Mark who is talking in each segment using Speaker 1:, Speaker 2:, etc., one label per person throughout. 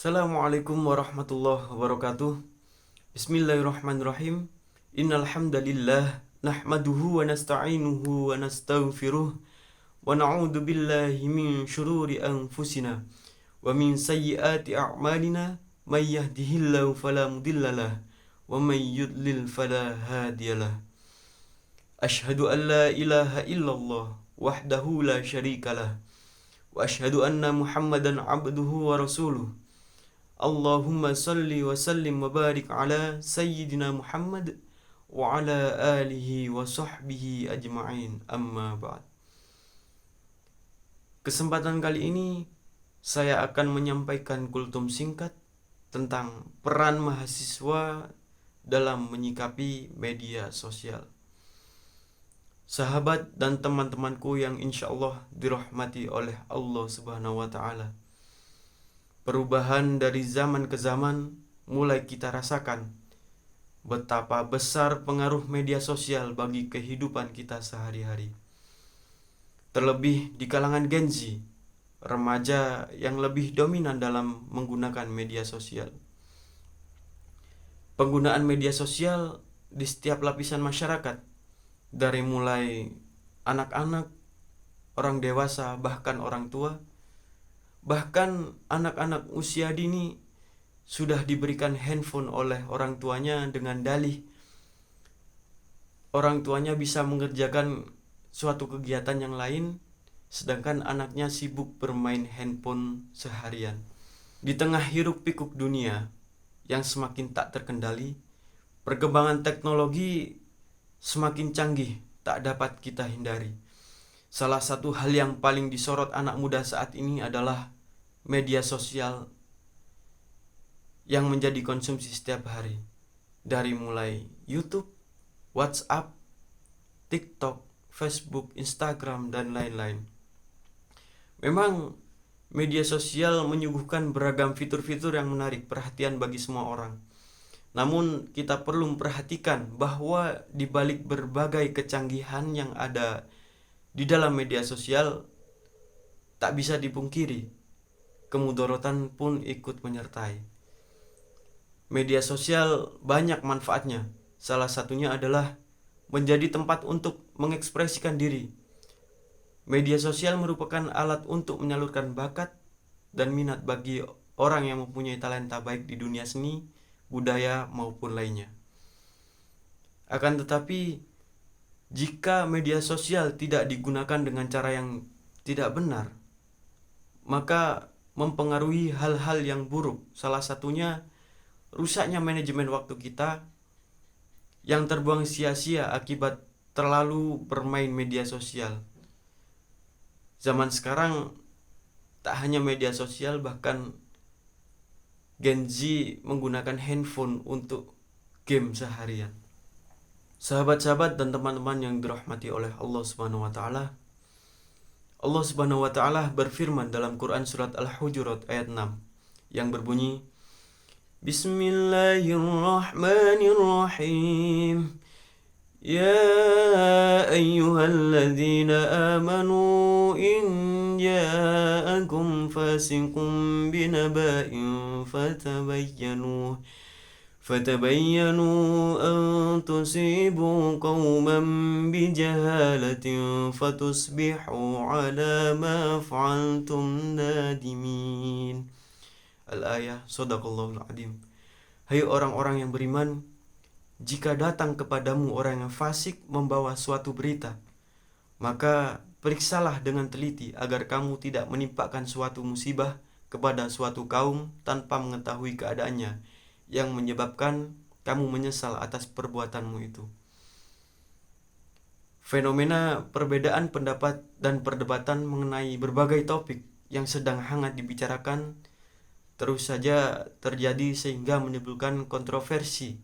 Speaker 1: Assalamualaikum warahmatullahi wabarakatuh. Bismillahirrahmanirrahim. Innal hamdalillah nahmaduhu wa nasta'inuhu wa nastaghfiruh wa na'udzu billahi min shururi anfusina wa min sayyiati a'malina may yahdihillahu fala mudhillalah wa may yudlil fala hadiyalah. Asyhadu an la ilaha illallah wahdahu la syarikalah wa asyhadu anna Muhammadan abduhu wa rasuluh. Allahumma salli wa sallim wa barik ala Sayyidina Muhammad wa ala alihi wa sahbihi ajma'in, amma ba'd. Kesempatan kali ini saya akan menyampaikan kultum singkat tentang peran mahasiswa dalam menyikapi media sosial. Sahabat dan teman-temanku yang insya Allah dirahmati oleh Allah Subhanahu wa Ta'ala, perubahan dari zaman ke zaman mulai kita rasakan betapa besar pengaruh media sosial bagi kehidupan kita sehari-hari. Terlebih di kalangan Gen Z, remaja yang lebih dominan dalam menggunakan media sosial. Penggunaan media sosial di setiap lapisan masyarakat, dari mulai anak-anak, orang dewasa, bahkan orang tua. Bahkan anak-anak usia dini sudah diberikan handphone oleh orang tuanya dengan dalih orang tuanya bisa mengerjakan suatu kegiatan yang lain, sedangkan anaknya sibuk bermain handphone seharian. Di tengah hiruk pikuk dunia yang semakin tak terkendali, perkembangan teknologi semakin canggih tak dapat kita hindari. Salah satu hal yang paling disorot anak muda saat ini adalah media sosial yang menjadi konsumsi setiap hari. Dari mulai YouTube, WhatsApp, TikTok, Facebook, Instagram, dan lain-lain. Memang media sosial menyuguhkan beragam fitur-fitur yang menarik perhatian bagi semua orang. Namun kita perlu memperhatikan bahwa di balik berbagai kecanggihan yang ada di dalam media sosial, tak bisa dipungkiri, kemudaratan pun ikut menyertai. Media sosial banyak manfaatnya. Salah satunya adalah menjadi tempat untuk mengekspresikan diri. Media sosial merupakan alat untuk menyalurkan bakat dan minat bagi orang yang mempunyai talenta baik di dunia seni, budaya maupun lainnya. Akan tetapi, jika media sosial tidak digunakan dengan cara yang tidak benar, maka mempengaruhi hal-hal yang buruk. Salah satunya rusaknya manajemen waktu kita yang terbuang sia-sia akibat terlalu bermain media sosial. Zaman sekarang tak hanya media sosial, bahkan Gen Z menggunakan handphone untuk game seharian. Sahabat-sahabat dan teman-teman yang dirahmati oleh Allah Subhanahu wa Ta'ala, Allah Subhanahu wa Ta'ala berfirman dalam Quran surat Al-Hujurat ayat 6 yang berbunyi, Bismillahirrahmanirrahim. Ya ayyuhalladzina amanu in ja'akum fasiqun binaba'in fatabayyanu an tusibu qauman bijahalatin fatusbihu ala ma fa'altum nadimin. Al-ayah, Shadaqallahul Adzim. Hai orang-orang yang beriman, jika datang kepadamu orang yang fasik membawa suatu berita, maka periksalah dengan teliti agar kamu tidak menimpakan suatu musibah kepada suatu kaum tanpa mengetahui keadaannya, yang menyebabkan kamu menyesal atas perbuatanmu itu. Fenomena perbedaan pendapat dan perdebatan mengenai berbagai topik yang sedang hangat dibicarakan terus saja terjadi sehingga menimbulkan kontroversi,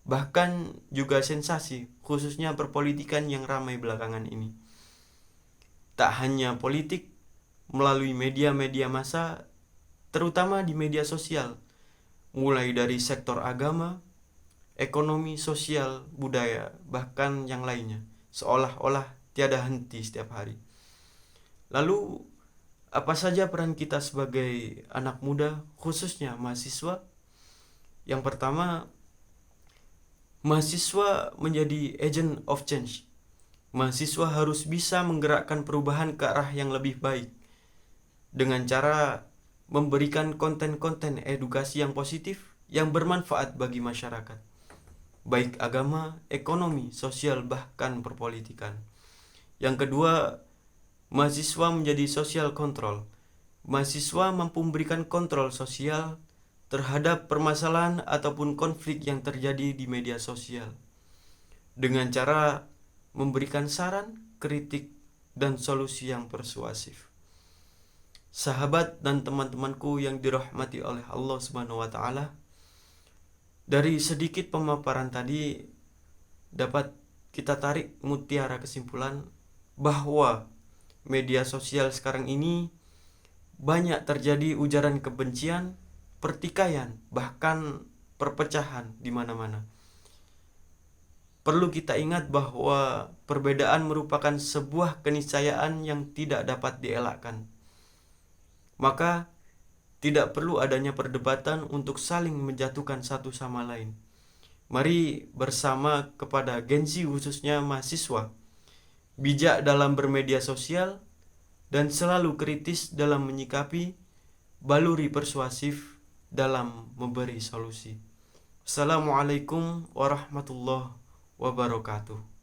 Speaker 1: bahkan juga sensasi, khususnya perpolitikan yang ramai belakangan ini. Tak hanya politik, melalui media-media massa, terutama di media sosial, mulai dari sektor agama, ekonomi, sosial, budaya, bahkan yang lainnya, seolah-olah tiada henti setiap hari. Lalu Apa saja peran kita sebagai anak muda, khususnya mahasiswa? Yang pertama, mahasiswa menjadi agent of change. Mahasiswa harus bisa menggerakkan perubahan ke arah yang lebih baik dengan cara memberikan konten-konten edukasi yang positif yang bermanfaat bagi masyarakat, baik agama, ekonomi, sosial, bahkan perpolitikan. Yang kedua, mahasiswa menjadi social control. Mahasiswa mampu memberikan kontrol sosial terhadap permasalahan ataupun konflik yang terjadi di media sosial dengan cara memberikan saran, kritik, dan solusi yang persuasif. Sahabat dan teman-temanku yang dirahmati oleh Allah Subhanahu wa taala, dari sedikit pemaparan tadi dapat kita tarik mutiara kesimpulan bahwa media sosial sekarang ini banyak terjadi ujaran kebencian, pertikaian, bahkan perpecahan di mana-mana. Perlu kita ingat bahwa perbedaan merupakan sebuah keniscayaan yang tidak dapat dielakkan. Maka tidak perlu adanya perdebatan untuk saling menjatuhkan satu sama lain. Mari bersama kepada Gen Z, khususnya mahasiswa, bijak dalam bermedia sosial dan selalu kritis dalam menyikapi, baluri persuasif dalam memberi solusi. Assalamualaikum warahmatullahi wabarakatuh.